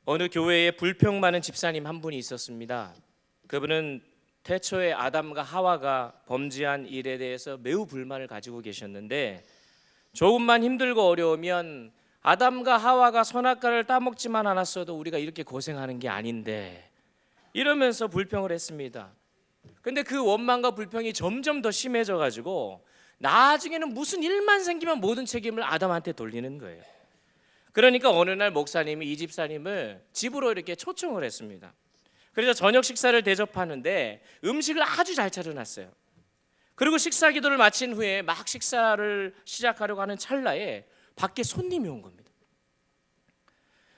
어느 교회에 불평 많은 집사님 한 분이 있었습니다. 그분은 태초에 아담과 하와가 범죄한 일에 대해서 매우 불만을 가지고 계셨는데, 조금만 힘들고 어려우면 아담과 하와가 선악과를 따먹지만 않았어도 우리가 이렇게 고생하는 게 아닌데, 이러면서 불평을 했습니다. 근데 그 원망과 불평이 점점 더 심해져 가지고 나중에는 무슨 일만 생기면 모든 책임을 아담한테 돌리는 거예요. 그러니까 어느 날 목사님이 이 집사님을 집으로 이렇게 초청을 했습니다. 그래서 저녁 식사를 대접하는데 음식을 아주 잘 차려놨어요. 그리고 식사 기도를 마친 후에 막 식사를 시작하려고 하는 찰나에 밖에 손님이 온 겁니다.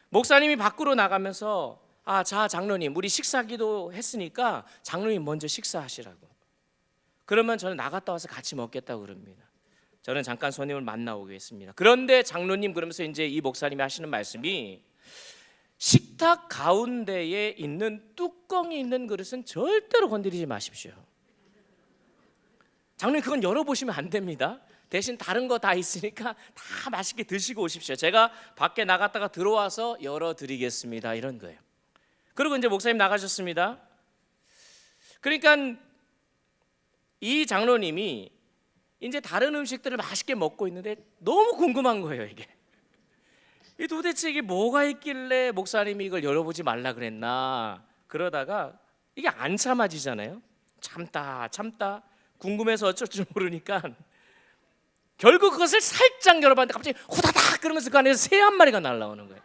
목사님이 밖으로 나가면서 자 장로님, 우리 식사 기도 했으니까 장로님 먼저 식사하시라고. 그러면 저는 나갔다 와서 같이 먹겠다고 그럽니다. 저는 잠깐 손님을 만나오겠습니다. 그런데 장로님, 그러면서 이제 이 목사님이 하시는 말씀이, 식탁 가운데에 있는 뚜껑이 있는 그릇은 절대로 건드리지 마십시오. 장로님, 그건 열어보시면 안 됩니다. 대신 다른 거 다 있으니까 다 맛있게 드시고 오십시오. 제가 밖에 나갔다가 들어와서 열어드리겠습니다. 이런 거예요. 그리고 이제 목사님 나가셨습니다. 그러니까 이 장로님이 이제 다른 음식들을 맛있게 먹고 있는데 너무 궁금한 거예요. 이게 도대체 이게 뭐가 있길래 목사님이 이걸 열어보지 말라 그랬나. 그러다가 이게 안 참아지잖아요. 참다 궁금해서 어쩔 줄 모르니까 결국 그것을 살짝 열어봤는데 갑자기 후다닥 그러면서 그 안에서 새 한 마리가 날라오는 거예요.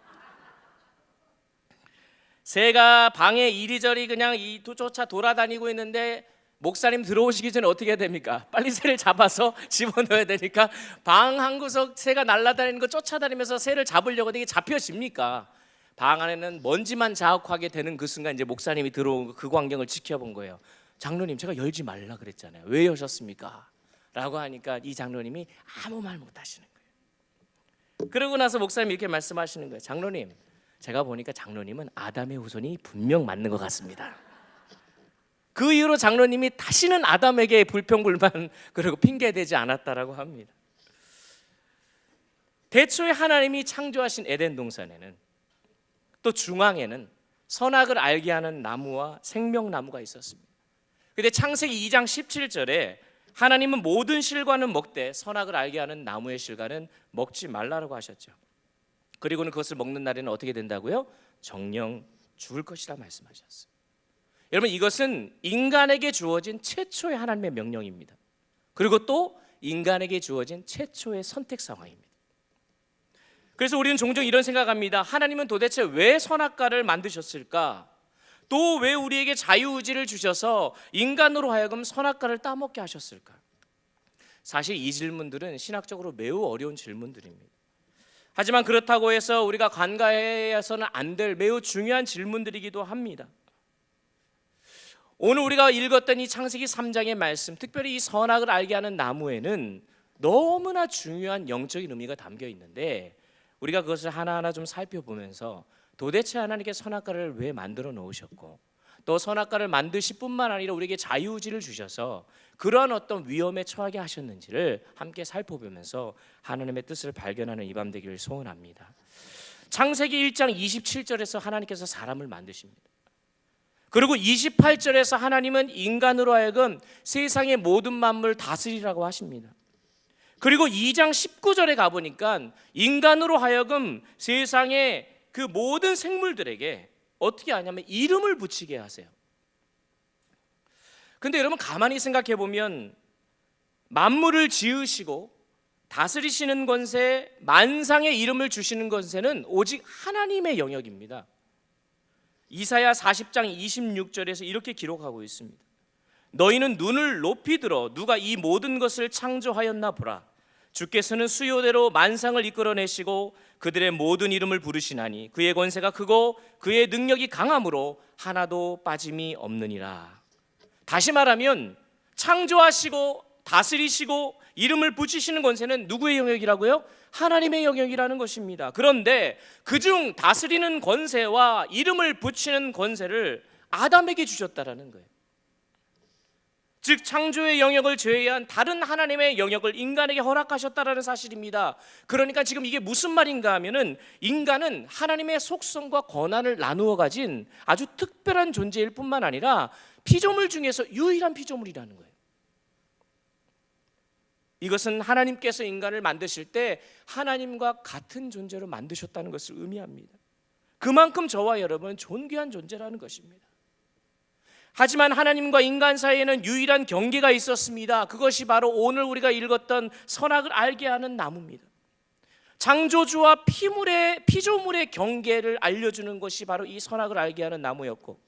새가 방에 이리저리 그냥 쫓아 돌아다니고 있는데, 목사님 들어오시기 전에 어떻게 해야 됩니까? 빨리 새를 잡아서 집어넣어야 되니까 방 한 구석 새가 날아다니는 거 쫓아다니면서 새를 잡으려고 하는데 이게 잡혀집니까? 방 안에는 먼지만 자욱하게 되는 그 순간 이제 목사님이 들어온 그 광경을 지켜본 거예요. 장로님, 제가 열지 말라 그랬잖아요. 왜 여셨습니까? 라고 하니까 이 장로님이 아무 말 못 하시는 거예요. 그러고 나서 목사님이 이렇게 말씀하시는 거예요. 장로님, 제가 보니까 장로님은 아담의 후손이 분명 맞는 것 같습니다. 그 이후로 장로님이 다시는 아담에게 불평불만 그리고 핑계대지 않았다라고 합니다. 대초에 하나님이 창조하신 에덴 동산에는 또 중앙에는 선악을 알게 하는 나무와 생명나무가 있었습니다. 근데 창세기 2장 17절에 하나님은 모든 실과는 먹되 선악을 알게 하는 나무의 실과는 먹지 말라고 하셨죠. 그리고는 그것을 먹는 날에는 어떻게 된다고요? 정령 죽을 것이라 말씀하셨어요. 여러분, 이것은 인간에게 주어진 최초의 하나님의 명령입니다. 그리고 또 인간에게 주어진 최초의 선택 상황입니다. 그래서 우리는 종종 이런 생각합니다. 하나님은 도대체 왜 선악과를 만드셨을까? 또 왜 우리에게 자유의지를 주셔서 인간으로 하여금 선악과를 따먹게 하셨을까? 사실 이 질문들은 신학적으로 매우 어려운 질문들입니다. 하지만 그렇다고 해서 우리가 간과해서는 안 될 매우 중요한 질문들이기도 합니다. 오늘 우리가 읽었던 이 창세기 3장의 말씀, 특별히 이 선악을 알게 하는 나무에는 너무나 중요한 영적인 의미가 담겨 있는데, 우리가 그것을 하나하나 좀 살펴보면서 도대체 하나님께 선악과를 왜 만들어 놓으셨고, 또 선악과를 만드실 뿐만 아니라 우리에게 자유의지를 주셔서 그러한 어떤 위험에 처하게 하셨는지를 함께 살펴보면서 하나님의 뜻을 발견하는 이 밤 되기를 소원합니다. 창세기 1장 27절에서 하나님께서 사람을 만드십니다. 그리고 28절에서 하나님은 인간으로 하여금 세상의 모든 만물을 다스리라고 하십니다. 그리고 2장 19절에 가보니까 인간으로 하여금 세상의 그 모든 생물들에게 어떻게 하냐면 이름을 붙이게 하세요. 근데 여러분, 가만히 생각해 보면 만물을 지으시고 다스리시는 권세, 만상의 이름을 주시는 권세는 오직 하나님의 영역입니다. 이사야 40장 26절에서 이렇게 기록하고 있습니다. 너희는 눈을 높이 들어 누가 이 모든 것을 창조하였나 보라. 주께서는 수요대로 만상을 이끌어내시고 그들의 모든 이름을 부르시나니 그의 권세가 크고 그의 능력이 강함으로 하나도 빠짐이 없느니라. 다시 말하면 창조하시고 다스리시고 이름을 붙이시는 권세는 누구의 영역이라고요? 하나님의 영역이라는 것입니다. 그런데 그중 다스리는 권세와 이름을 붙이는 권세를 아담에게 주셨다라는 거예요. 즉 창조의 영역을 제외한 다른 하나님의 영역을 인간에게 허락하셨다라는 사실입니다. 그러니까 지금 이게 무슨 말인가 하면은 인간은 하나님의 속성과 권한을 나누어 가진 아주 특별한 존재일 뿐만 아니라 피조물 중에서 유일한 피조물이라는 거예요. 이것은 하나님께서 인간을 만드실 때 하나님과 같은 존재로 만드셨다는 것을 의미합니다. 그만큼 저와 여러분은 존귀한 존재라는 것입니다. 하지만 하나님과 인간 사이에는 유일한 경계가 있었습니다. 그것이 바로 오늘 우리가 읽었던 선악을 알게 하는 나무입니다. 창조주와 피조물의 경계를 알려주는 것이 바로 이 선악을 알게 하는 나무였고,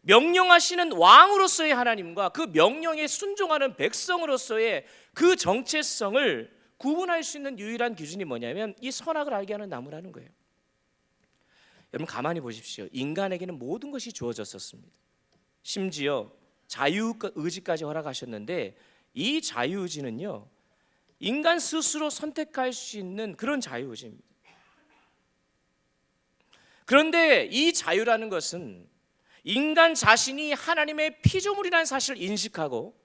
명령하시는 왕으로서의 하나님과 그 명령에 순종하는 백성으로서의 그 정체성을 구분할 수 있는 유일한 기준이 뭐냐면 이 선악을 알게 하는 나무라는 거예요. 여러분 가만히 보십시오. 인간에게는 모든 것이 주어졌었습니다. 심지어 자유의지까지 허락하셨는데 이 자유의지는요, 인간 스스로 선택할 수 있는 그런 자유의지입니다. 그런데 이 자유라는 것은 인간 자신이 하나님의 피조물이라는 사실을 인식하고,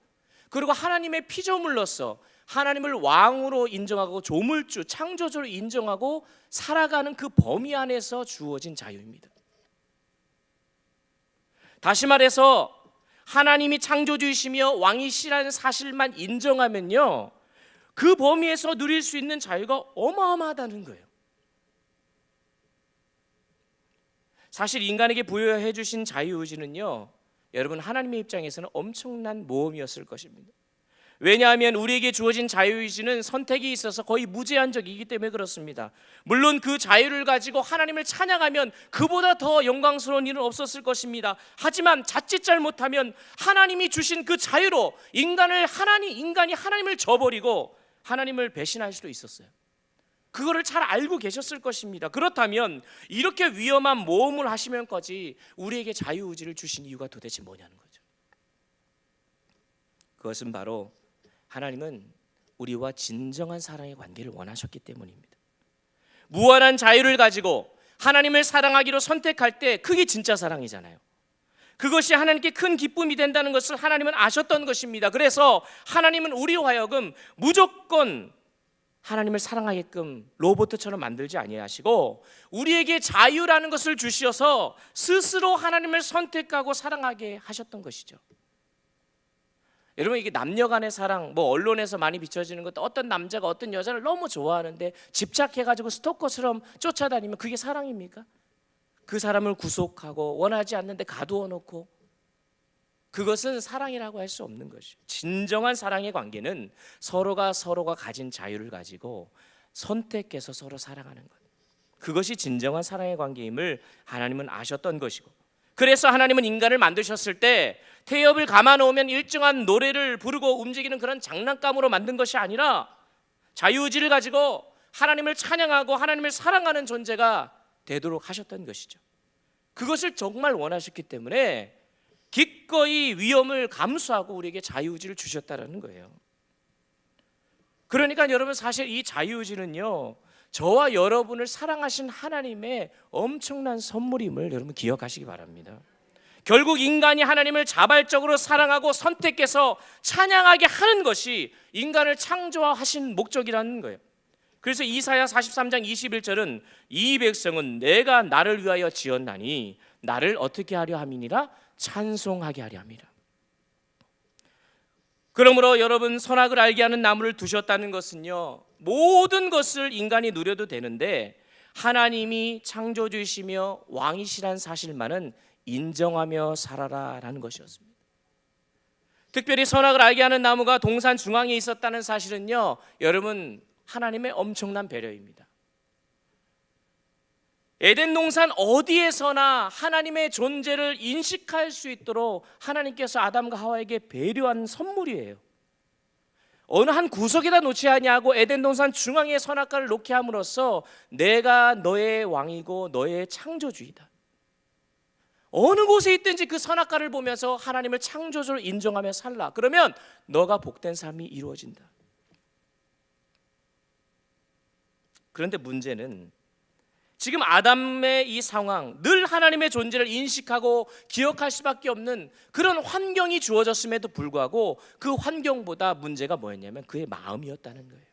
그리고 하나님의 피조물로서 하나님을 왕으로 인정하고 조물주, 창조주로 인정하고 살아가는 그 범위 안에서 주어진 자유입니다. 다시 말해서 하나님이 창조주이시며 왕이시라는 사실만 인정하면요, 그 범위에서 누릴 수 있는 자유가 어마어마하다는 거예요. 사실 인간에게 부여해 주신 자유의지는요, 여러분 하나님의 입장에서는 엄청난 모험이었을 것입니다. 왜냐하면 우리에게 주어진 자유의지는 선택이 있어서 거의 무제한적이기 때문에 그렇습니다. 물론 그 자유를 가지고 하나님을 찬양하면 그보다 더 영광스러운 일은 없었을 것입니다. 하지만 자칫 잘못하면 하나님이 주신 그 자유로 인간이 하나님을 저버리고 하나님을 배신할 수도 있었어요. 그거를 잘 알고 계셨을 것입니다. 그렇다면 이렇게 위험한 모험을 하시면까지 우리에게 자유의지를 주신 이유가 도대체 뭐냐는 거죠. 그것은 바로 하나님은 우리와 진정한 사랑의 관계를 원하셨기 때문입니다. 무한한 자유를 가지고 하나님을 사랑하기로 선택할 때 그게 진짜 사랑이잖아요. 그것이 하나님께 큰 기쁨이 된다는 것을 하나님은 아셨던 것입니다. 그래서 하나님은 우리로 하여금 무조건 하나님을 사랑하게끔 로봇처럼 만들지 아니하시고 우리에게 자유라는 것을 주셔서 스스로 하나님을 선택하고 사랑하게 하셨던 것이죠. 여러분 이게 남녀 간의 사랑, 언론에서 많이 비춰지는 것도 어떤 남자가 어떤 여자를 너무 좋아하는데 집착해가지고 스토커처럼 쫓아다니면 그게 사랑입니까? 그 사람을 구속하고 원하지 않는데 가두어 놓고, 그것은 사랑이라고 할 수 없는 것이죠. 진정한 사랑의 관계는 서로가 가진 자유를 가지고 선택해서 서로 사랑하는 것, 그것이 진정한 사랑의 관계임을 하나님은 아셨던 것이고, 그래서 하나님은 인간을 만드셨을 때 태엽을 감아 놓으면 일정한 노래를 부르고 움직이는 그런 장난감으로 만든 것이 아니라 자유의지를 가지고 하나님을 찬양하고 하나님을 사랑하는 존재가 되도록 하셨던 것이죠. 그것을 정말 원하셨기 때문에 기꺼이 위험을 감수하고 우리에게 자유의지를 주셨다는 거예요. 그러니까 여러분 사실 이 자유의지는요, 저와 여러분을 사랑하신 하나님의 엄청난 선물임을 여러분 기억하시기 바랍니다. 결국 인간이 하나님을 자발적으로 사랑하고 선택해서 찬양하게 하는 것이 인간을 창조하신 목적이라는 거예요. 그래서 이사야 43장 21절은 이 백성은 내가 나를 위하여 지었나니 나를 어떻게 하려 함이니라, 찬송하게 하려 함이라. 그러므로 여러분 선악을 알게 하는 나무를 두셨다는 것은요, 모든 것을 인간이 누려도 되는데 하나님이 창조주이시며 왕이시란 사실만은 인정하며 살아라라는 것이었습니다. 특별히 선악을 알게 하는 나무가 동산 중앙에 있었다는 사실은요, 여러분 하나님의 엄청난 배려입니다. 에덴 동산 어디에서나 하나님의 존재를 인식할 수 있도록 하나님께서 아담과 하와에게 배려한 선물이에요. 어느 한 구석에다 놓지 아니하고 에덴 동산 중앙에 선악과를 놓게 함으로써 내가 너의 왕이고 너의 창조주이다, 어느 곳에 있든지 그 선악과를 보면서 하나님을 창조주로 인정하며 살라, 그러면 너가 복된 삶이 이루어진다. 그런데 문제는 지금 아담의 이 상황, 늘 하나님의 존재를 인식하고 기억할 수밖에 없는 그런 환경이 주어졌음에도 불구하고 그 환경보다 문제가 뭐였냐면 그의 마음이었다는 거예요.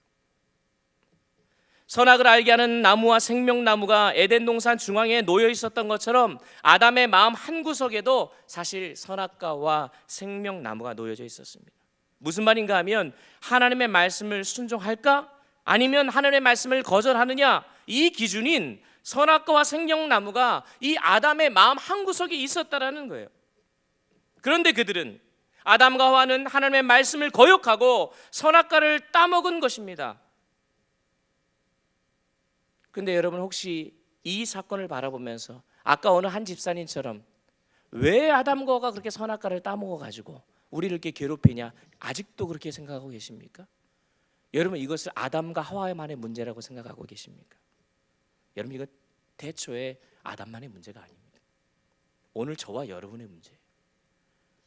선악을 알게 하는 나무와 생명나무가 에덴 동산 중앙에 놓여 있었던 것처럼 아담의 마음 한구석에도 사실 선악과와 생명나무가 놓여져 있었습니다. 무슨 말인가 하면 하나님의 말씀을 순종할까? 아니면 하나님의 말씀을 거절하느냐? 이 기준인 선악과와 생명나무가 이 아담의 마음 한구석에 있었다라는 거예요. 그런데 그들은, 아담과 하와는 하나님의 말씀을 거역하고 선악과를 따먹은 것입니다. 근데 여러분, 혹시 이 사건을 바라보면서 아까 어느 한 집사님처럼 왜 아담과 하와가 그렇게 선악과를 따먹어가지고 우리를 이렇게 괴롭히냐, 아직도 그렇게 생각하고 계십니까? 여러분, 이것을 아담과 하와만의 문제라고 생각하고 계십니까? 여러분, 이거 대초에 아담만의 문제가 아닙니다. 오늘 저와 여러분의 문제예요.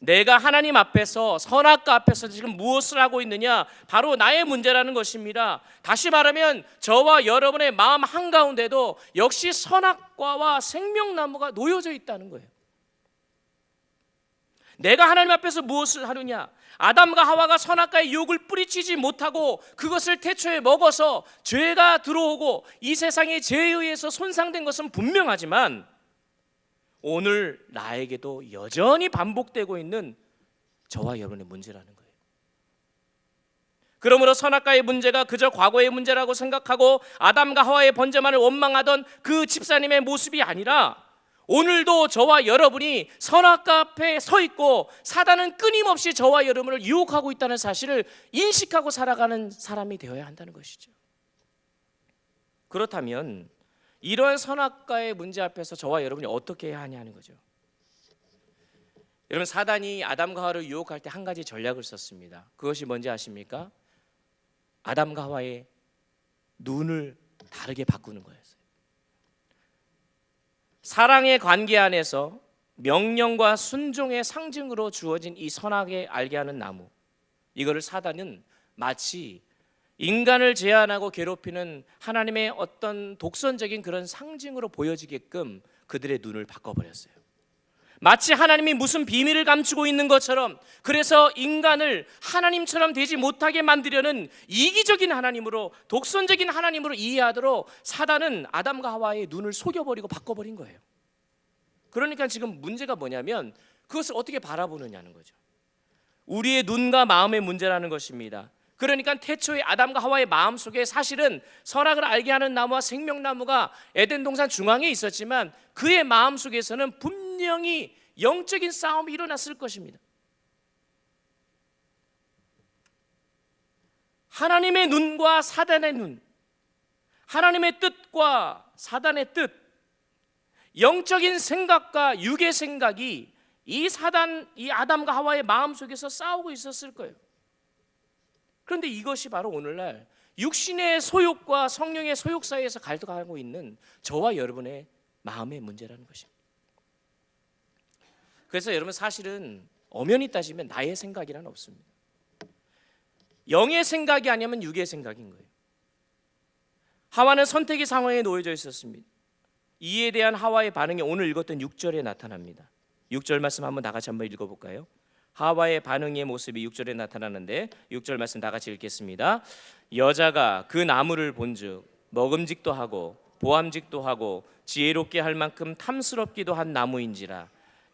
내가 하나님 앞에서, 선악과 앞에서 지금 무엇을 하고 있느냐, 바로 나의 문제라는 것입니다. 다시 말하면 저와 여러분의 마음 한가운데도 역시 선악과와 생명나무가 놓여져 있다는 거예요. 내가 하나님 앞에서 무엇을 하느냐, 아담과 하와가 선악과의 유혹을 뿌리치지 못하고 그것을 태초에 먹어서 죄가 들어오고 이 세상의 죄에 의해서 손상된 것은 분명하지만 오늘 나에게도 여전히 반복되고 있는 저와 여러분의 문제라는 거예요. 그러므로 선악과의 문제가 그저 과거의 문제라고 생각하고 아담과 하와의 번제만을 원망하던 그 집사님의 모습이 아니라 오늘도 저와 여러분이 선악과 앞에 서 있고 사단은 끊임없이 저와 여러분을 유혹하고 있다는 사실을 인식하고 살아가는 사람이 되어야 한다는 것이죠. 그렇다면 이러한 선악과의 문제 앞에서 저와 여러분이 어떻게 해야 하냐는 거죠. 여러분, 사단이 아담과 하와를 유혹할 때 한 가지 전략을 썼습니다. 그것이 뭔지 아십니까? 아담과 하와의 눈을 다르게 바꾸는 거였어요. 사랑의 관계 안에서 명령과 순종의 상징으로 주어진 이 선악에 알게 하는 나무, 이거를 사단은 마치 인간을 제한하고 괴롭히는 하나님의 어떤 독선적인 그런 상징으로 보여지게끔 그들의 눈을 바꿔버렸어요. 마치 하나님이 무슨 비밀을 감추고 있는 것처럼, 그래서 인간을 하나님처럼 되지 못하게 만들려는 이기적인 하나님으로, 독선적인 하나님으로 이해하도록 사단은 아담과 하와의 눈을 속여버리고 바꿔버린 거예요. 그러니까 지금 문제가 뭐냐면 그것을 어떻게 바라보느냐는 거죠. 우리의 눈과 마음의 문제라는 것입니다. 그러니까 태초에 아담과 하와의 마음속에 사실은 선악을 알게 하는 나무와 생명나무가 에덴 동산 중앙에 있었지만 그의 마음속에서는 분명히 영적인 싸움이 일어났을 것입니다. 하나님의 눈과 사단의 눈, 하나님의 뜻과 사단의 뜻, 영적인 생각과 육의 생각이 이 아담과 하와의 마음속에서 싸우고 있었을 거예요. 그런데 이것이 바로 오늘날 육신의 소욕과 성령의 소욕 사이에서 갈등하고 있는 저와 여러분의 마음의 문제라는 것입니다. 그래서 여러분, 사실은 엄연히 따지면 나의 생각이란 없습니다. 영의 생각이 아니면 육의 생각인 거예요. 하와는 선택의 상황에 놓여져 있었습니다. 이에 대한 하와의 반응이 오늘 읽었던 6절에 나타납니다. 6절 말씀 한번 다 같이 한번 읽어볼까요? 하와의 반응의 모습이 6절에 나타나는데 6절 말씀 다 같이 읽겠습니다. 여자가 그 나무를 본즉 먹음직도 하고 보암직도 하고 지혜롭게 할 만큼 탐스럽기도 한 나무인지라.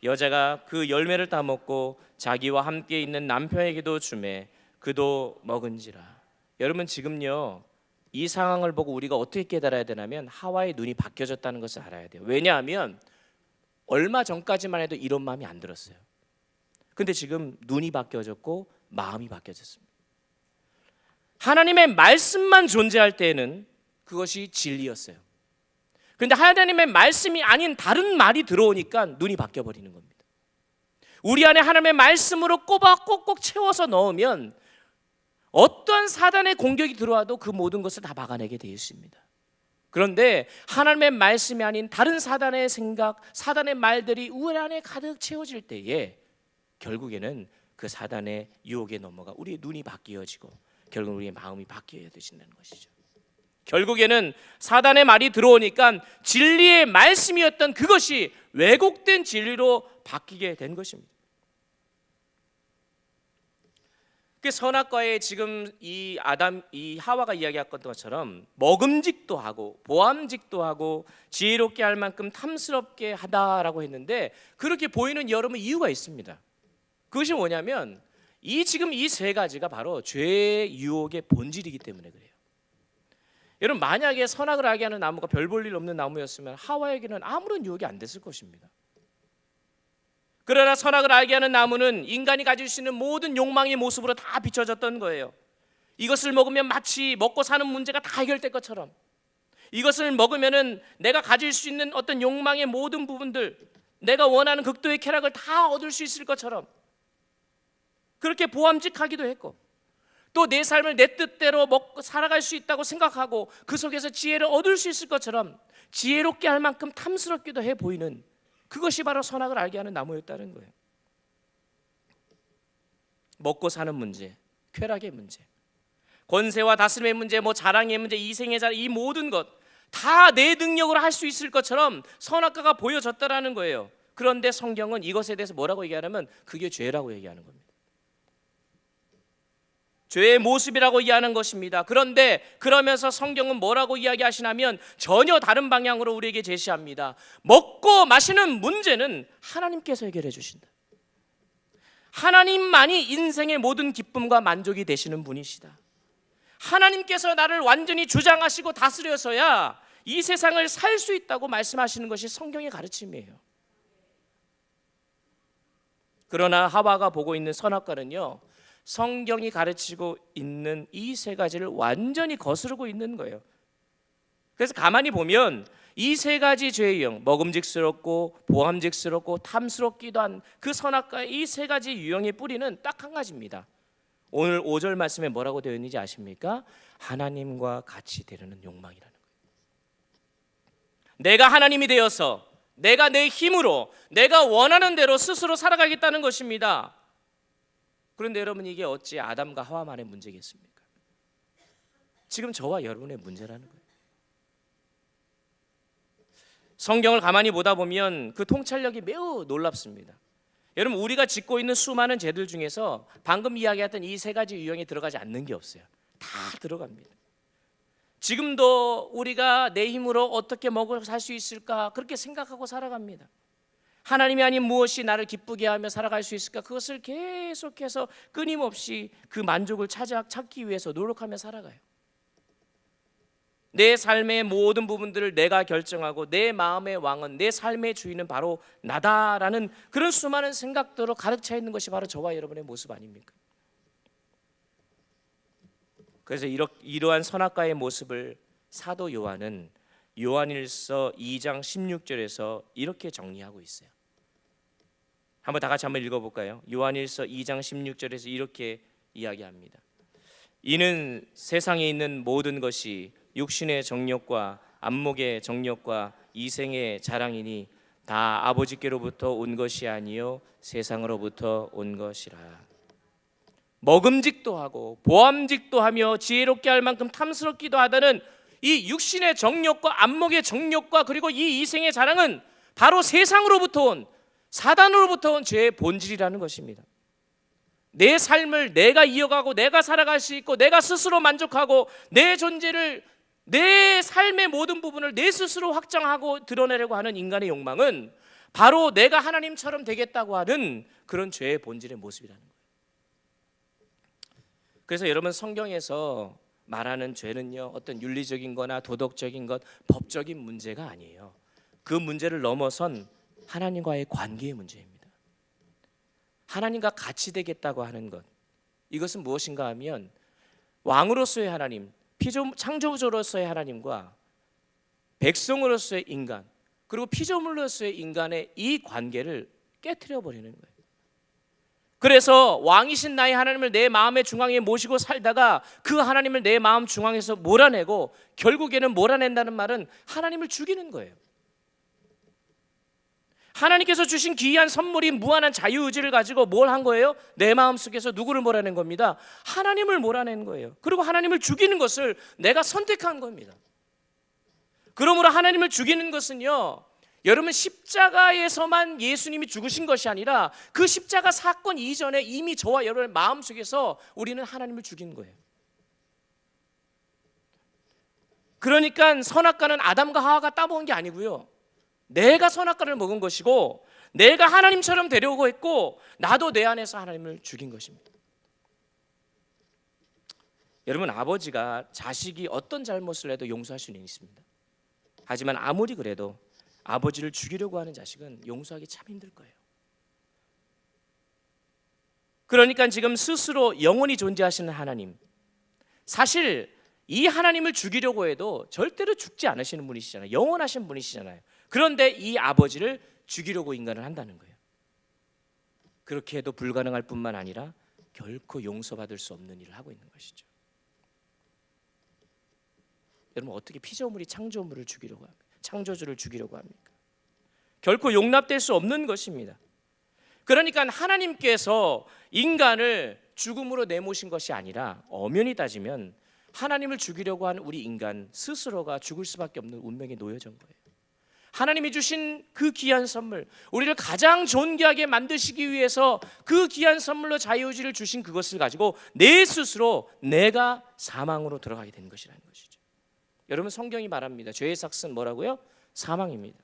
여자가 그 열매를 따먹고 자기와 함께 있는 남편에게도 주매 그도 먹은지라. 여러분, 지금요 이 상황을 보고 우리가 어떻게 깨달아야 되냐면 하와의 눈이 바뀌어졌다는 것을 알아야 돼요. 왜냐하면 얼마 전까지만 해도 이런 마음이 안 들었어요. 근데 지금 눈이 바뀌어졌고 마음이 바뀌어졌습니다. 하나님의 말씀만 존재할 때에는 그것이 진리였어요. 그런데 하나님의 말씀이 아닌 다른 말이 들어오니까 눈이 바뀌어버리는 겁니다. 우리 안에 하나님의 말씀으로 꼭꼭 채워서 넣으면 어떠한 사단의 공격이 들어와도 그 모든 것을 다 막아내게 되어 있습니다. 그런데 하나님의 말씀이 아닌 다른 사단의 생각, 사단의 말들이 우리 안에 가득 채워질 때에 결국에는 그 사단의 유혹에 넘어가 우리의 눈이 바뀌어지고 결국 우리의 마음이 바뀌어야 되신다는 것이죠. 결국에는 사단의 말이 들어오니까 진리의 말씀이었던 그것이 왜곡된 진리로 바뀌게 된 것입니다. 그 선악과에 지금 이 하와가 이야기했던 것처럼 먹음직도 하고 보암직도 하고 지혜롭게 할 만큼 탐스럽게 하다라고 했는데, 그렇게 보이는 여러분 이유가 있습니다. 그것이 뭐냐면 지금 이 세 가지가 바로 죄의 유혹의 본질이기 때문에 그래요. 여러분, 만약에 선악을 알게 하는 나무가 별 볼 일 없는 나무였으면 하와에게는 아무런 유혹이 안 됐을 것입니다. 그러나 선악을 알게 하는 나무는 인간이 가질 수 있는 모든 욕망의 모습으로 다 비춰졌던 거예요. 이것을 먹으면 마치 먹고 사는 문제가 다 해결될 것처럼, 이것을 먹으면은 내가 가질 수 있는 어떤 욕망의 모든 부분들, 내가 원하는 극도의 쾌락을 다 얻을 수 있을 것처럼 그렇게 보암직하기도 했고, 또 내 삶을 내 뜻대로 먹고 살아갈 수 있다고 생각하고 그 속에서 지혜를 얻을 수 있을 것처럼 지혜롭게 할 만큼 탐스럽기도 해 보이는, 그것이 바로 선악을 알게 하는 나무였다는 거예요. 먹고 사는 문제, 쾌락의 문제, 권세와 다스림의 문제, 자랑의 문제, 이생의 자랑, 이 모든 것 다 내 능력으로 할 수 있을 것처럼 선악과가 보여졌다라는 거예요. 그런데 성경은 이것에 대해서 뭐라고 얘기하냐면 그게 죄라고 얘기하는 겁니다. 죄의 모습이라고 이해하는 것입니다. 그런데 그러면서 성경은 뭐라고 이야기하시냐면 전혀 다른 방향으로 우리에게 제시합니다. 먹고 마시는 문제는 하나님께서 해결해 주신다. 하나님만이 인생의 모든 기쁨과 만족이 되시는 분이시다. 하나님께서 나를 완전히 주장하시고 다스려서야 이 세상을 살 수 있다고 말씀하시는 것이 성경의 가르침이에요. 그러나 하와가 보고 있는 선악과는요, 성경이 가르치고 있는 이 세 가지를 완전히 거스르고 있는 거예요. 그래서 가만히 보면 이 세 가지 죄의 유형, 먹음직스럽고 보암직스럽고 탐스럽기도 한 그 선악과의 이 세 가지 유형의 뿌리는 딱 한 가지입니다. 오늘 5절 말씀에 뭐라고 되어 있는지 아십니까? 하나님과 같이 되려는 욕망이라는 거예요. 내가 하나님이 되어서 내가 내 힘으로 내가 원하는 대로 스스로 살아가겠다는 것입니다. 그런데 여러분, 이게 어찌 아담과 하와만의 문제겠습니까? 지금 저와 여러분의 문제라는 거예요. 성경을 가만히 보다 보면 그 통찰력이 매우 놀랍습니다. 여러분, 우리가 짓고 있는 수많은 죄들 중에서 방금 이야기했던 이 세 가지 유형에 들어가지 않는 게 없어요. 다 들어갑니다. 지금도 우리가 내 힘으로 어떻게 먹고 살 수 있을까 그렇게 생각하고 살아갑니다. 하나님이 아닌 무엇이 나를 기쁘게 하며 살아갈 수 있을까, 그것을 계속해서 끊임없이 그 만족을 찾기 위해서 노력하며 살아가요. 내 삶의 모든 부분들을 내가 결정하고 내 마음의 왕은, 내 삶의 주인은 바로 나다라는 그런 수많은 생각들로 가득 차 있는 것이 바로 저와 여러분의 모습 아닙니까? 그래서 이러한 선악과의 모습을 사도 요한은 요한일서 2장 16절에서 이렇게 정리하고 있어요. 한번 다 같이 한번 읽어볼까요? 요한일서 2장 16절에서 이렇게 이야기합니다. 이는 세상에 있는 모든 것이 육신의 정욕과 안목의 정욕과 이생의 자랑이니 다 아버지께로부터 온 것이 아니요 세상으로부터 온 것이라. 먹음직도 하고 보암직도 하며 지혜롭게 할 만큼 탐스럽기도 하다는 이 육신의 정욕과 안목의 정욕과 그리고 이 이생의 자랑은 바로 세상으로부터 온, 사단으로부터 온 죄의 본질이라는 것입니다. 내 삶을 내가 이어가고 내가 살아갈 수 있고 내가 스스로 만족하고 내 존재를, 내 삶의 모든 부분을 내 스스로 확장하고 드러내려고 하는 인간의 욕망은 바로 내가 하나님처럼 되겠다고 하는 그런 죄의 본질의 모습이라는 거예요. 그래서 여러분, 성경에서 말하는 죄는요, 어떤 윤리적인 거나 도덕적인 것, 법적인 문제가 아니에요. 그 문제를 넘어선 하나님과의 관계의 문제입니다. 하나님과 같이 되겠다고 하는 것, 이것은 무엇인가 하면 왕으로서의 하나님, 창조주로서의 하나님과 백성으로서의 인간, 그리고 피조물로서의 인간의 이 관계를 깨트려 버리는 거예요. 그래서 왕이신 나의 하나님을 내 마음의 중앙에 모시고 살다가 그 하나님을 내 마음 중앙에서 몰아내고 결국에는 몰아낸다는 말은 하나님을 죽이는 거예요. 하나님께서 주신 귀한 선물이 무한한 자유의지를 가지고 뭘 한 거예요? 내 마음속에서 누구를 몰아낸 겁니다? 하나님을 몰아낸 거예요. 그리고 하나님을 죽이는 것을 내가 선택한 겁니다. 그러므로 하나님을 죽이는 것은요, 여러분 십자가에서만 예수님이 죽으신 것이 아니라 그 십자가 사건 이전에 이미 저와 여러분의 마음속에서 우리는 하나님을 죽인 거예요. 그러니까 선악과는 아담과 하와가 따먹은 게 아니고요, 내가 선악과를 먹은 것이고 내가 하나님처럼 되려고 했고 나도 내 안에서 하나님을 죽인 것입니다. 여러분, 아버지가 자식이 어떤 잘못을 해도 용서할 수는 있습니다. 하지만 아무리 그래도 아버지를 죽이려고 하는 자식은 용서하기 참 힘들 거예요. 그러니까 지금 스스로 영원히 존재하시는 하나님, 사실 이 하나님을 죽이려고 해도 절대로 죽지 않으시는 분이시잖아요. 영원하신 분이시잖아요. 그런데 이 아버지를 죽이려고 인간을 한다는 거예요. 그렇게 해도 불가능할 뿐만 아니라 결코 용서받을 수 없는 일을 하고 있는 것이죠. 여러분, 어떻게 피조물이 창조물을 죽이려고 합니까? 창조주를 죽이려고 합니까? 결코 용납될 수 없는 것입니다. 그러니까 하나님께서 인간을 죽음으로 내모신 것이 아니라 엄연히 따지면 하나님을 죽이려고 하는 우리 인간 스스로가 죽을 수밖에 없는 운명에 놓여진 거예요. 하나님이 주신 그 귀한 선물, 우리를 가장 존귀하게 만드시기 위해서 그 귀한 선물로 자유의지를 주신 그것을 가지고 내 스스로 내가 사망으로 들어가게 된 것이라는 것이죠. 여러분, 성경이 말합니다. 죄의 삭은 뭐라고요? 사망입니다.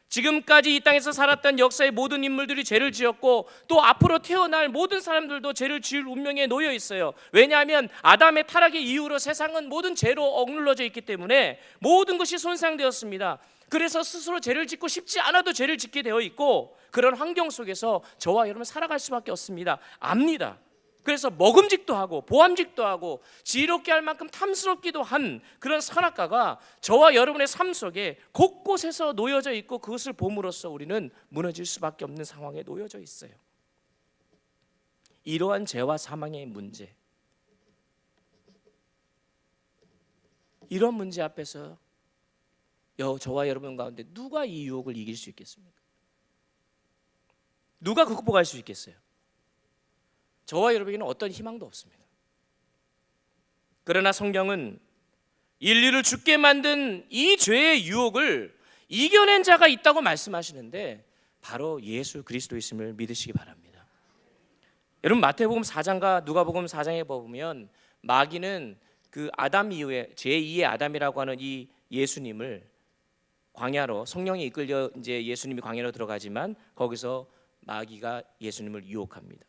지금까지 이 땅에서 살았던 역사의 모든 인물들이 죄를 지었고 또 앞으로 태어날 모든 사람들도 죄를 지을 운명에 놓여 있어요. 왜냐하면 아담의 타락의 이후로 세상은 모든 죄로 억눌러져 있기 때문에 모든 것이 손상되었습니다. 그래서 스스로 죄를 짓고 싶지 않아도 죄를 짓게 되어 있고 그런 환경 속에서 저와 여러분 살아갈 수밖에 없습니다. 압니다. 그래서 먹음직도 하고 보암직도 하고 지혜롭게 할 만큼 탐스럽기도 한 그런 선악과가 저와 여러분의 삶 속에 곳곳에서 놓여져 있고 그것을 봄으로써 우리는 무너질 수밖에 없는 상황에 놓여져 있어요. 이러한 죄와 사망의 문제, 이런 문제 앞에서 저와 여러분 가운데 누가 이 유혹을 이길 수 있겠습니까? 누가 극복할 수 있겠어요? 저와 여러분에게는 어떤 희망도 없습니다. 그러나 성경은 인류를 죽게 만든 이 죄의 유혹을 이겨낸 자가 있다고 말씀하시는데 바로 예수 그리스도이심을 믿으시기 바랍니다. 여러분, 마태복음 4장과 누가복음 4장에 보면 마귀는 그 아담 이후에 제2의 아담이라고 하는 이 예수님을 광야로, 성령이 이끌려 이제 예수님이 광야로 들어가지만 거기서 마귀가 예수님을 유혹합니다.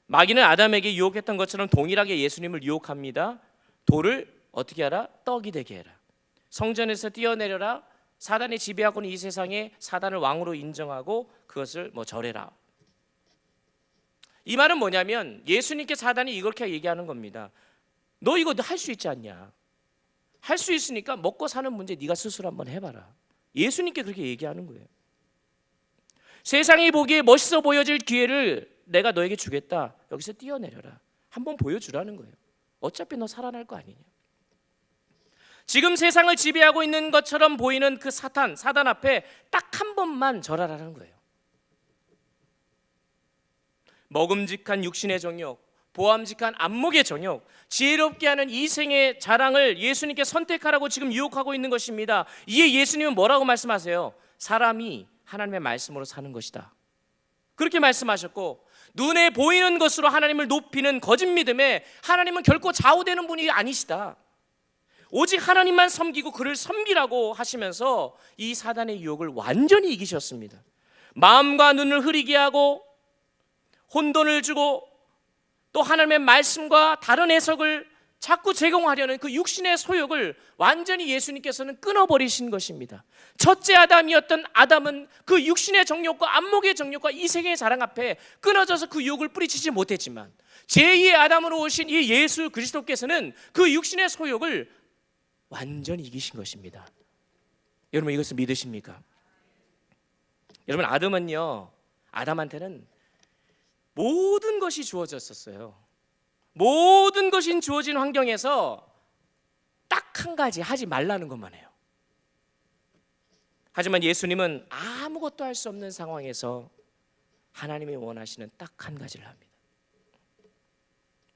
마귀는 아담에게 유혹했던 것처럼 동일하게 예수님을 유혹합니다. 돌을 어떻게 하라? 떡이 되게 해라. 성전에서 뛰어내려라. 사단이 지배하고 있는 이 세상에 사단을 왕으로 인정하고 그것을 절해라. 이 말은 뭐냐면 예수님께 사단이 이렇게 얘기하는 겁니다. 너 이거 할 수 있지 않냐? 할 수 있으니까 먹고 사는 문제 네가 스스로 한번 해봐라. 예수님께 그렇게 얘기하는 거예요. 세상이 보기에 멋있어 보여질 기회를 내가 너에게 주겠다. 여기서 뛰어내려라. 한번 보여주라는 거예요. 어차피 너 살아날 거 아니냐. 지금 세상을 지배하고 있는 것처럼 보이는 그 사단 앞에 딱 한 번만 절하라는 거예요. 먹음직한 육신의 정욕, 보암직한 안목의 정욕, 지혜롭게 하는 이생의 자랑을 예수님께 선택하라고 지금 유혹하고 있는 것입니다. 이에 예수님은 뭐라고 말씀하세요? 사람이 하나님의 말씀으로 사는 것이다. 그렇게 말씀하셨고 눈에 보이는 것으로 하나님을 높이는 거짓 믿음에 하나님은 결코 좌우되는 분이 아니시다. 오직 하나님만 섬기고 그를 섬기라고 하시면서 이 사단의 유혹을 완전히 이기셨습니다. 마음과 눈을 흐리게 하고 혼돈을 주고 또 하나님의 말씀과 다른 해석을 자꾸 제공하려는 그 육신의 소욕을 완전히 예수님께서는 끊어버리신 것입니다. 첫째 아담이었던 아담은 그 육신의 정욕과 안목의 정욕과 이생의 자랑 앞에 끊어져서 그 유혹을 뿌리치지 못했지만 제2의 아담으로 오신 이 예수 그리스도께서는 그 육신의 소욕을 완전히 이기신 것입니다. 여러분, 이것을 믿으십니까? 여러분, 아담한테는 모든 것이 주어졌었어요. 모든 것이 주어진 환경에서 딱 한 가지 하지 말라는 것만 해요. 하지만 예수님은 아무것도 할 수 없는 상황에서 하나님이 원하시는 딱 한 가지를 합니다.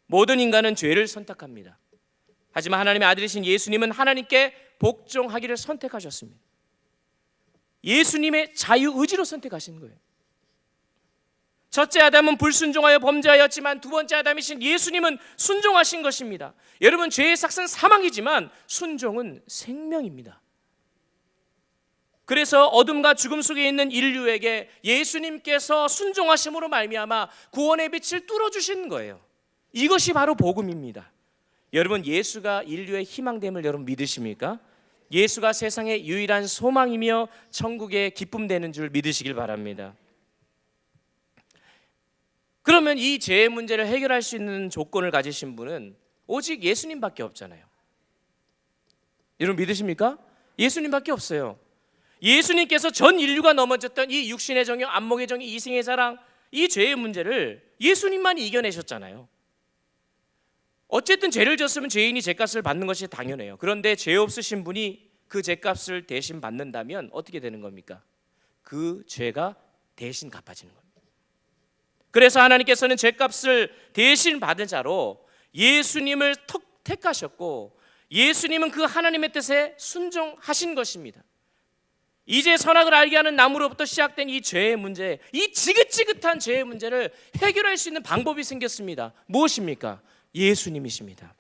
모든 인간은 죄를 선택합니다. 하지만 하나님의 아들이신 예수님은 하나님께 복종하기를 선택하셨습니다. 예수님의 자유의지로 선택하신 거예요. 첫째 아담은 불순종하여 범죄하였지만 두 번째 아담이신 예수님은 순종하신 것입니다. 여러분, 죄의 삭은 사망이지만 순종은 생명입니다. 그래서 어둠과 죽음 속에 있는 인류에게 예수님께서 순종하심으로 말미암아 구원의 빛을 뚫어주신 거예요. 이것이 바로 복음입니다. 여러분, 예수가 인류의 희망됨을 여러분 믿으십니까? 예수가 세상의 유일한 소망이며 천국의 기쁨 되는 줄 믿으시길 바랍니다. 그러면 이 죄의 문제를 해결할 수 있는 조건을 가지신 분은 오직 예수님밖에 없잖아요. 여러분 믿으십니까? 예수님밖에 없어요. 예수님께서 전 인류가 넘어졌던 이 육신의 정욕, 안목의 정욕, 이생의 사랑, 이 죄의 문제를 예수님만이 이겨내셨잖아요. 어쨌든 죄를 졌으면 죄인이 죄값을 받는 것이 당연해요. 그런데 죄 없으신 분이 그 죄값을 대신 받는다면 어떻게 되는 겁니까? 그 죄가 대신 갚아지는 겁니다. 그래서 하나님께서는 죄값을 대신 받은 자로 예수님을 택하셨고, 예수님은 그 하나님의 뜻에 순종하신 것입니다. 이제 선악을 알게 하는 나무로부터 시작된 이 죄의 문제, 이 지긋지긋한 죄의 문제를 해결할 수 있는 방법이 생겼습니다. 무엇입니까? 예수님이십니다.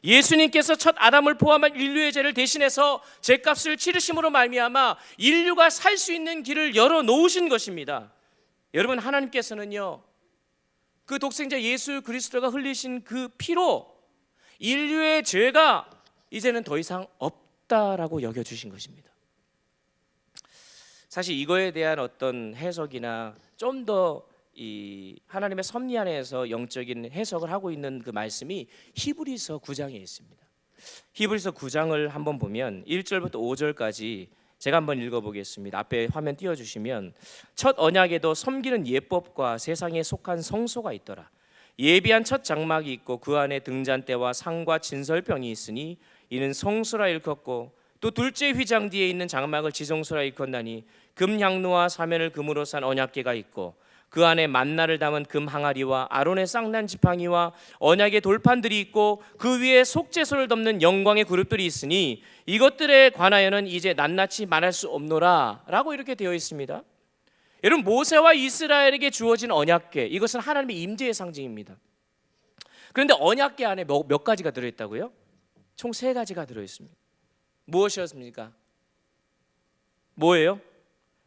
예수님께서 첫 아담을 포함한 인류의 죄를 대신해서 죄값을 치르심으로 말미암아 인류가 살 수 있는 길을 열어놓으신 것입니다. 여러분, 하나님께서는요, 그 독생자 예수 그리스도가 흘리신 그 피로 인류의 죄가 이제는 더 이상 없다라고 여겨주신 것입니다. 사실 이거에 대한 어떤 해석이나 좀 더 이 하나님의 섭리 안에서 영적인 해석을 하고 있는 그 말씀이 히브리서 9장에 있습니다. 히브리서 9장을 한번 보면 1절부터 5절까지 제가 한번 읽어보겠습니다. 앞에 화면 띄워주시면, 첫 언약에도 섬기는 예법과 세상에 속한 성소가 있더라. 예비한 첫 장막이 있고 그 안에 등잔대와 상과 진설병이 있으니 이는 성소라 일컫고, 또 둘째 휘장 뒤에 있는 장막을 지성소라 일컫나니 금향로와 사면을 금으로 산 언약궤가 있고 그 안에 만나를 담은 금 항아리와 아론의 쌍난 지팡이와 언약의 돌판들이 있고 그 위에 속죄소를 덮는 영광의 그룹들이 있으니 이것들에 관하여는 이제 낱낱이 말할 수 없노라 라고 이렇게 되어 있습니다. 여러분, 모세와 이스라엘에게 주어진 언약궤, 이것은 하나님의 임재의 상징입니다. 그런데 언약궤 안에 몇 가지가 들어있다고요? 총 3가지가 들어있습니다. 무엇이었습니까? 뭐예요?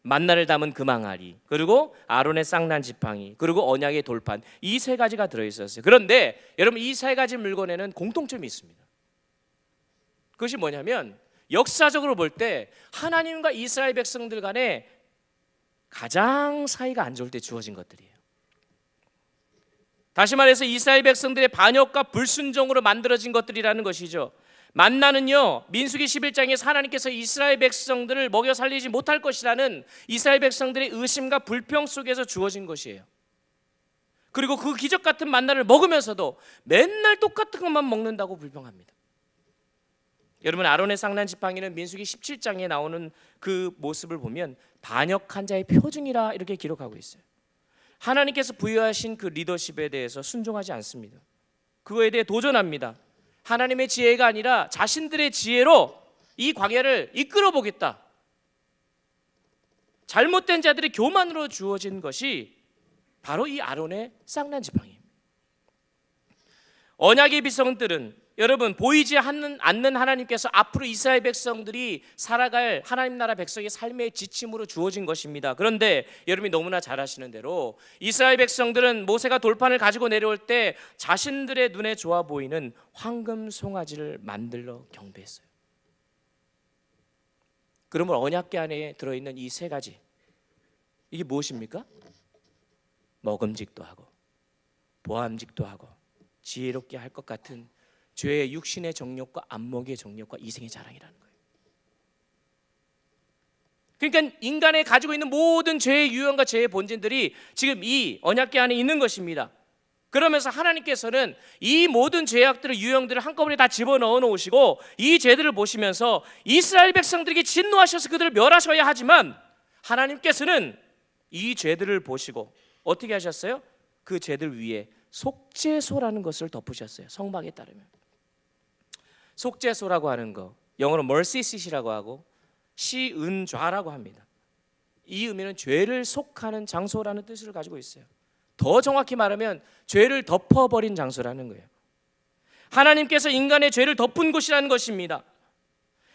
만나를 담은 금항아리, 그리고 아론의 쌍난 지팡이, 그리고 언약의 돌판, 이 3가지가 들어있었어요. 그런데 여러분, 이 3가지 물건에는 공통점이 있습니다. 그것이 뭐냐면, 역사적으로 볼 때 하나님과 이스라엘 백성들 간에 가장 사이가 안 좋을 때 주어진 것들이에요. 다시 말해서 이스라엘 백성들의 반역과 불순종으로 만들어진 것들이라는 것이죠. 만나는요, 민수기 11장에서 하나님께서 이스라엘 백성들을 먹여 살리지 못할 것이라는 이스라엘 백성들의 의심과 불평 속에서 주어진 것이에요. 그리고 그 기적 같은 만나를 먹으면서도 맨날 똑같은 것만 먹는다고 불평합니다. 여러분, 아론의 쌍난 지팡이는 민수기 17장에 나오는 그 모습을 보면 반역한 자의 표징이라 이렇게 기록하고 있어요. 하나님께서 부여하신 그 리더십에 대해서 순종하지 않습니다. 그거에 대해 도전합니다. 하나님의 지혜가 아니라 자신들의 지혜로 이 광야를 이끌어 보겠다. 잘못된 자들의 교만으로 주어진 것이 바로 이 아론의 쌍난 지팡이입니다. 언약의 백성들은, 여러분, 보이지 않는 하나님께서 앞으로 이스라엘 백성들이 살아갈 하나님 나라 백성의 삶의 지침으로 주어진 것입니다. 그런데 여러분이 너무나 잘 아시는 대로 이스라엘 백성들은 모세가 돌판을 가지고 내려올 때 자신들의 눈에 좋아 보이는 황금 송아지를 만들러 경배했어요. 그러면 언약궤 안에 들어있는 이 3가지, 이게 무엇입니까? 먹음직도 하고 보암직도 하고 지혜롭게 할 것 같은 죄의 육신의 정욕과 안목의 정욕과 이생의 자랑이라는 거예요. 그러니까 인간이 가지고 있는 모든 죄의 유형과 죄의 본질들이 지금 이 언약궤 안에 있는 것입니다. 그러면서 하나님께서는 이 모든 죄악들의 유형들을 한꺼번에 다 집어넣어 놓으시고 이 죄들을 보시면서 이스라엘 백성들에게 진노하셔서 그들을 멸하셔야 하지만 하나님께서는 이 죄들을 보시고 어떻게 하셨어요? 그 죄들 위에 속죄소라는 것을 덮으셨어요. 성막에 따르면 속죄소라고 하는 거 영어로 mercy seat이라고 하고 시은좌라고 합니다. 이 의미는 죄를 속하는 장소라는 뜻을 가지고 있어요. 더 정확히 말하면 죄를 덮어버린 장소라는 거예요. 하나님께서 인간의 죄를 덮은 곳이라는 것입니다.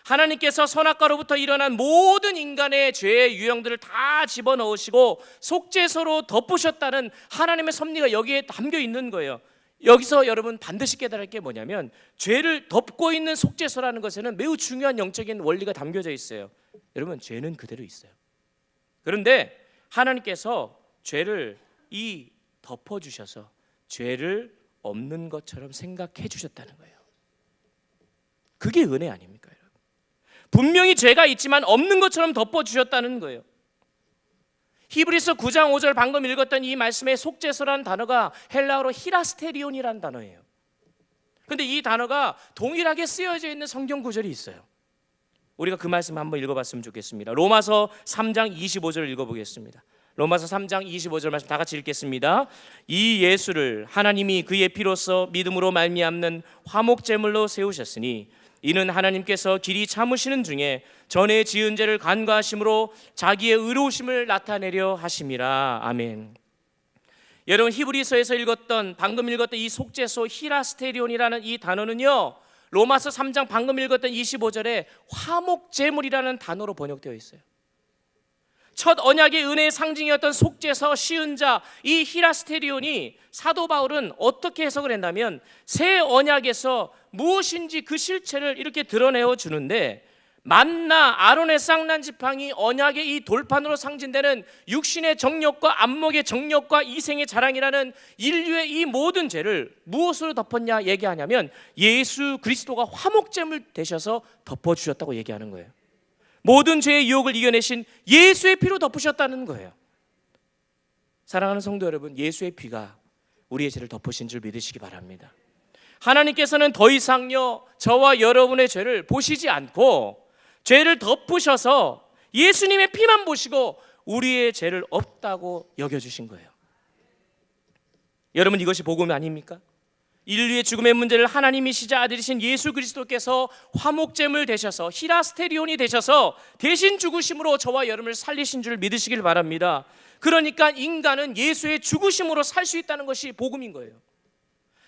하나님께서 선악과로부터 일어난 모든 인간의 죄의 유형들을 다 집어넣으시고 속죄소로 덮으셨다는 하나님의 섭리가 여기에 담겨 있는 거예요. 여기서 여러분 반드시 깨달을 게 뭐냐면 죄를 덮고 있는 속죄소라는 것에는 매우 중요한 영적인 원리가 담겨져 있어요. 여러분, 죄는 그대로 있어요. 그런데 하나님께서 죄를 덮어주셔서 죄를 없는 것처럼 생각해 주셨다는 거예요. 그게 은혜 아닙니까, 여러분? 분명히 죄가 있지만 없는 것처럼 덮어주셨다는 거예요. 히브리서 9장 5절 방금 읽었던 이 말씀의 속죄소라는 단어가 헬라어로 히라스테리온이라는 단어예요. 그런데 이 단어가 동일하게 쓰여져 있는 성경 구절이 있어요. 우리가 그 말씀 한번 읽어봤으면 좋겠습니다. 로마서 3장 25절을 읽어보겠습니다. 로마서 3장 25절 말씀 다 같이 읽겠습니다. 이 예수를 하나님이 그의 피로써 믿음으로 말미암는 화목제물로 세우셨으니 이는 하나님께서 길이 참으시는 중에 전에 지은 죄를 간과하심으로 자기의 의로우심을 나타내려 하심이라. 아멘. 여러분, 히브리서에서 방금 읽었던 이 속죄소 히라스테리온이라는 이 단어는요, 로마서 3장 방금 읽었던 25절에 화목제물이라는 단어로 번역되어 있어요. 첫 언약의 은혜의 상징이었던 속죄소 시은자 이 히라스테리온이 사도 바울은 어떻게 해석을 했냐면 새 언약에서 무엇인지 그 실체를 이렇게 드러내어 주는데, 만나 아론의 쌍난 지팡이 언약의 이 돌판으로 상징되는 육신의 정욕과 안목의 정욕과 이생의 자랑이라는 인류의 이 모든 죄를 무엇으로 덮었냐 얘기하냐면 예수 그리스도가 화목제물 되셔서 덮어주셨다고 얘기하는 거예요. 모든 죄의 유혹을 이겨내신 예수의 피로 덮으셨다는 거예요. 사랑하는 성도 여러분, 예수의 피가 우리의 죄를 덮으신 줄 믿으시기 바랍니다. 하나님께서는 더 이상요 저와 여러분의 죄를 보시지 않고 죄를 덮으셔서 예수님의 피만 보시고 우리의 죄를 없다고 여겨주신 거예요. 여러분, 이것이 복음 아닙니까? 인류의 죽음의 문제를 하나님이시자 아들이신 예수 그리스도께서 화목제물 되셔서 히라스테리온이 되셔서 대신 죽으심으로 저와 여러분을 살리신 줄 믿으시길 바랍니다. 그러니까 인간은 예수의 죽으심으로 살 수 있다는 것이 복음인 거예요.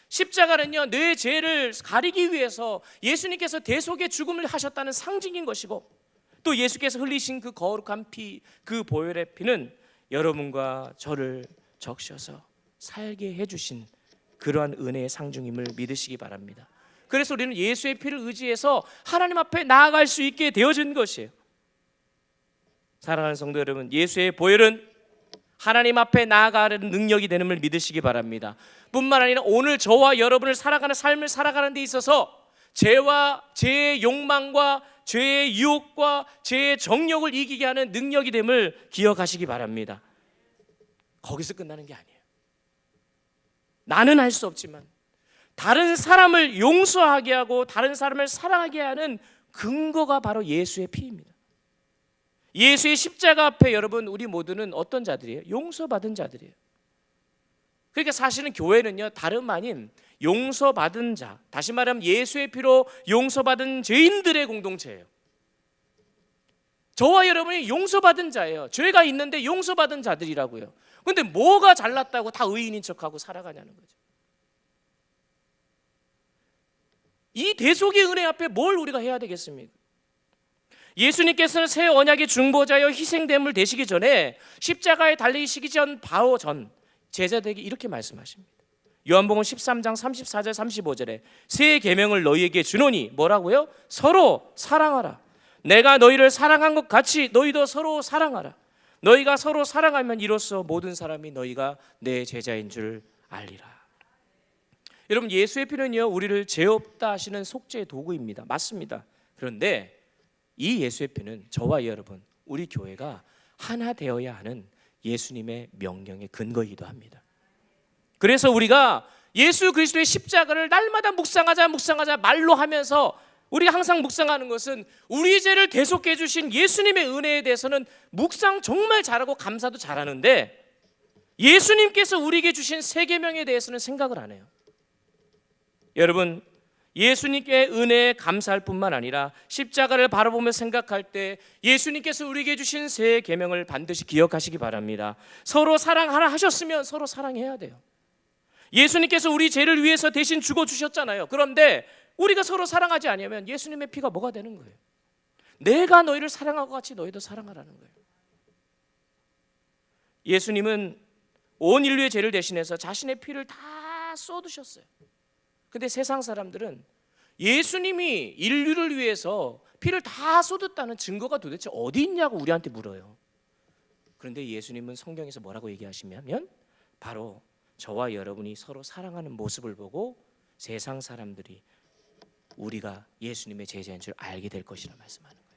십자가는요, 내 죄를 가리기 위해서 예수님께서 대속의 죽음을 하셨다는 상징인 것이고, 또 예수께서 흘리신 그 거룩한 피, 그 보혈의 피는 여러분과 저를 적셔서 살게 해주신 그러한 은혜의 상징임을 믿으시기 바랍니다. 그래서 우리는 예수의 피를 의지해서 하나님 앞에 나아갈 수 있게 되어진 것이에요. 사랑하는 성도 여러분, 예수의 보혈은 하나님 앞에 나아가는 능력이 되는 걸 믿으시기 바랍니다. 뿐만 아니라 오늘 저와 여러분을 살아가는 삶을 살아가는 데 있어서 죄와 죄의 욕망과 죄의 유혹과 죄의 정욕을 이기게 하는 능력이 됨을 기억하시기 바랍니다. 거기서 끝나는 게 아니에요. 나는 할 수 없지만 다른 사람을 용서하게 하고 다른 사람을 사랑하게 하는 근거가 바로 예수의 피입니다. 예수의 십자가 앞에 여러분, 우리 모두는 어떤 자들이에요? 용서받은 자들이에요. 그러니까 사실은 교회는요, 다름 아닌 용서받은 자, 다시 말하면 예수의 피로 용서받은 죄인들의 공동체예요. 저와 여러분이 용서받은 자예요. 죄가 있는데 용서받은 자들이라고요. 그런데 뭐가 잘났다고 다 의인인 척하고 살아가냐는 거죠. 이 대속의 은혜 앞에 뭘 우리가 해야 되겠습니까? 예수님께서는 새 언약의 중보자여 희생됨을 되시기 전에 십자가에 달리시기 바로 전 제자들에게 이렇게 말씀하십니다. 요한복음 13장 34절 35절에 새 계명을 너희에게 주노니 뭐라고요? 서로 사랑하라. 내가 너희를 사랑한 것 같이 너희도 서로 사랑하라. 너희가 서로 사랑하면 이로써 모든 사람이 너희가 내 제자인 줄 알리라. 여러분, 예수의 피는요, 우리를 죄 없다 하시는 속죄의 도구입니다. 맞습니다. 그런데 이 예수의 피는 저와 여러분, 우리 교회가 하나 되어야 하는 예수님의 명령의 근거이기도 합니다. 그래서 우리가 예수 그리스도의 십자가를 날마다 묵상하자 말로 하면서 우리가 항상 묵상하는 것은 우리 죄를 대속해 주신 예수님의 은혜에 대해서는 묵상 정말 잘하고 감사도 잘하는데 예수님께서 우리에게 주신 세 계명에 대해서는 생각을 안 해요. 여러분, 예수님께 은혜에 감사할 뿐만 아니라 십자가를 바라보며 생각할 때 예수님께서 우리에게 주신 세 계명을 반드시 기억하시기 바랍니다. 서로 사랑하라 하셨으면 서로 사랑해야 돼요. 예수님께서 우리 죄를 위해서 대신 죽어주셨잖아요. 그런데 우리가 서로 사랑하지 않으면 예수님의 피가 뭐가 되는 거예요? 내가 너희를 사랑하고 같이 너희도 사랑하라는 거예요. 예수님은 온 인류의 죄를 대신해서 자신의 피를 다 쏟으셨어요. 근데 세상 사람들은 예수님이 인류를 위해서 피를 다 쏟았다는 증거가 도대체 어디 있냐고 우리한테 물어요. 그런데 예수님은 성경에서 뭐라고 얘기하시냐면 바로 저와 여러분이 서로 사랑하는 모습을 보고 세상 사람들이 우리가 예수님의 제자인 줄 알게 될 것이라 말씀하는 거예요.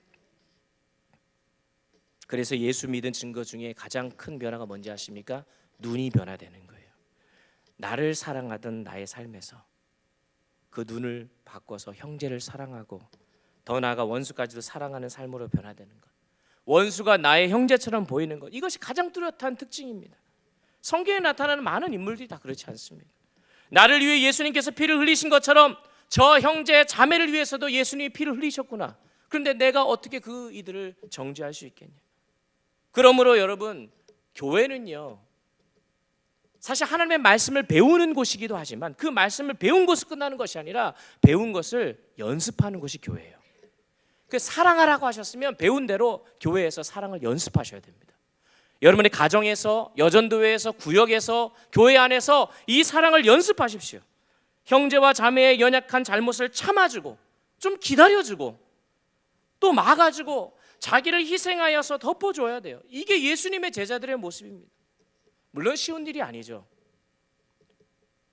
그래서 예수 믿은 증거 중에 가장 큰 변화가 뭔지 아십니까? 눈이 변화되는 거예요. 나를 사랑하던 나의 삶에서 그 눈을 바꿔서 형제를 사랑하고 더 나아가 원수까지도 사랑하는 삶으로 변화되는 것. 원수가 나의 형제처럼 보이는 것. 이것이 가장 뚜렷한 특징입니다. 성경에 나타나는 많은 인물들이 다 그렇지 않습니까? 나를 위해 예수님께서 피를 흘리신 것처럼 저 형제 자매를 위해서도 예수님이 피를 흘리셨구나. 그런데 내가 어떻게 그 이들을 정죄할 수 있겠냐? 그러므로 여러분, 교회는요 사실 하나님의 말씀을 배우는 곳이기도 하지만 그 말씀을 배운 곳을 끝나는 것이 아니라 배운 것을 연습하는 곳이 교회예요. 그 사랑하라고 하셨으면 배운 대로 교회에서 사랑을 연습하셔야 됩니다. 여러분의 가정에서, 여전도회에서, 구역에서, 교회 안에서 이 사랑을 연습하십시오. 형제와 자매의 연약한 잘못을 참아주고 좀 기다려주고 또 막아주고 자기를 희생하여서 덮어줘야 돼요. 이게 예수님의 제자들의 모습입니다. 물론 쉬운 일이 아니죠.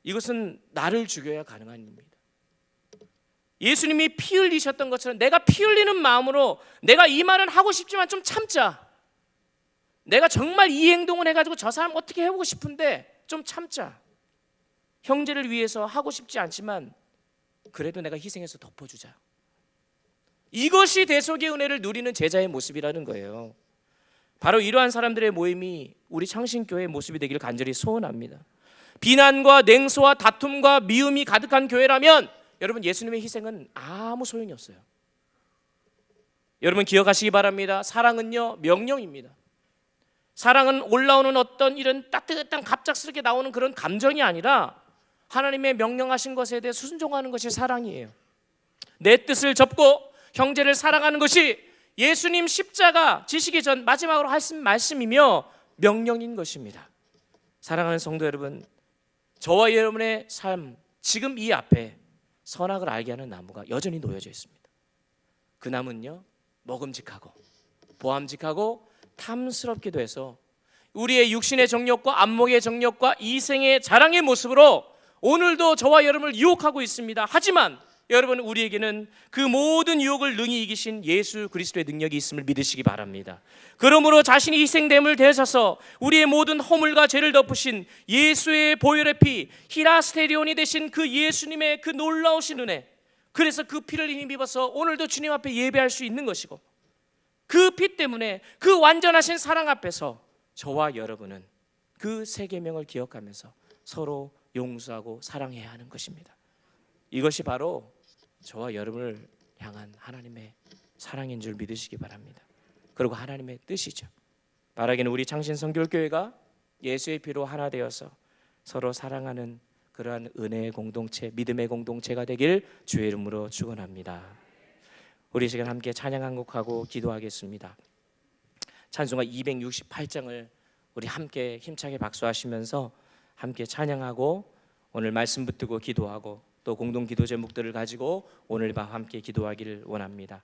이것은 나를 죽여야 가능한 일입니다. 예수님이 피 흘리셨던 것처럼 내가 피 흘리는 마음으로 내가 이 말은 하고 싶지만 좀 참자. 내가 정말 이 행동을 해가지고 저 사람 어떻게 해보고 싶은데 좀 참자. 형제를 위해서 하고 싶지 않지만 그래도 내가 희생해서 덮어주자. 이것이 대속의 은혜를 누리는 제자의 모습이라는 거예요. 바로 이러한 사람들의 모임이 우리 창신교회의 모습이 되기를 간절히 소원합니다. 비난과 냉소와 다툼과 미움이 가득한 교회라면 여러분 예수님의 희생은 아무 소용이 없어요. 여러분 기억하시기 바랍니다. 사랑은요 명령입니다. 사랑은 올라오는 어떤 이런 따뜻한 갑작스럽게 나오는 그런 감정이 아니라 하나님의 명령하신 것에 대해 순종하는 것이 사랑이에요. 내 뜻을 접고 형제를 사랑하는 것이 예수님 십자가 지시기 전 마지막으로 하신 말씀이며 명령인 것입니다. 사랑하는 성도 여러분, 저와 여러분의 삶 지금 이 앞에 선악을 알게 하는 나무가 여전히 놓여져 있습니다. 그 나무는요 먹음직하고 보암직하고 탐스럽기도 해서 우리의 육신의 정욕과 안목의 정욕과 이생의 자랑의 모습으로 오늘도 저와 여러분을 유혹하고 있습니다. 하지만 여러분 우리에게는 그 모든 유혹을 능히 이기신 예수 그리스도의 능력이 있음을 믿으시기 바랍니다. 그러므로 자신이 희생됨을 대하셔서 우리의 모든 허물과 죄를 덮으신 예수의 보혈의 피 히라스테리온이 되신 그 예수님의 그 놀라우신 은혜, 그래서 그 피를 힘입어서 오늘도 주님 앞에 예배할 수 있는 것이고 그 피 때문에 그 완전하신 사랑 앞에서 저와 여러분은 그 세 계명을 기억하면서 서로 용서하고 사랑해야 하는 것입니다. 이것이 바로 저와 여러분을 향한 하나님의 사랑인 줄 믿으시기 바랍니다. 그리고 하나님의 뜻이죠. 바라기는 우리 창신성결교회가 예수의 피로 하나 되어서 서로 사랑하는 그러한 은혜의 공동체, 믿음의 공동체가 되길 주의 이름으로 축원합니다. 우리 시간 함께 찬양 한 곡하고 기도하겠습니다. 찬송가 268장을 우리 함께 힘차게 박수하시면서 함께 찬양하고 오늘 말씀 붙들고 기도하고 또 공동 기도 제목들을 가지고 오늘 밤 함께 기도하기를 원합니다.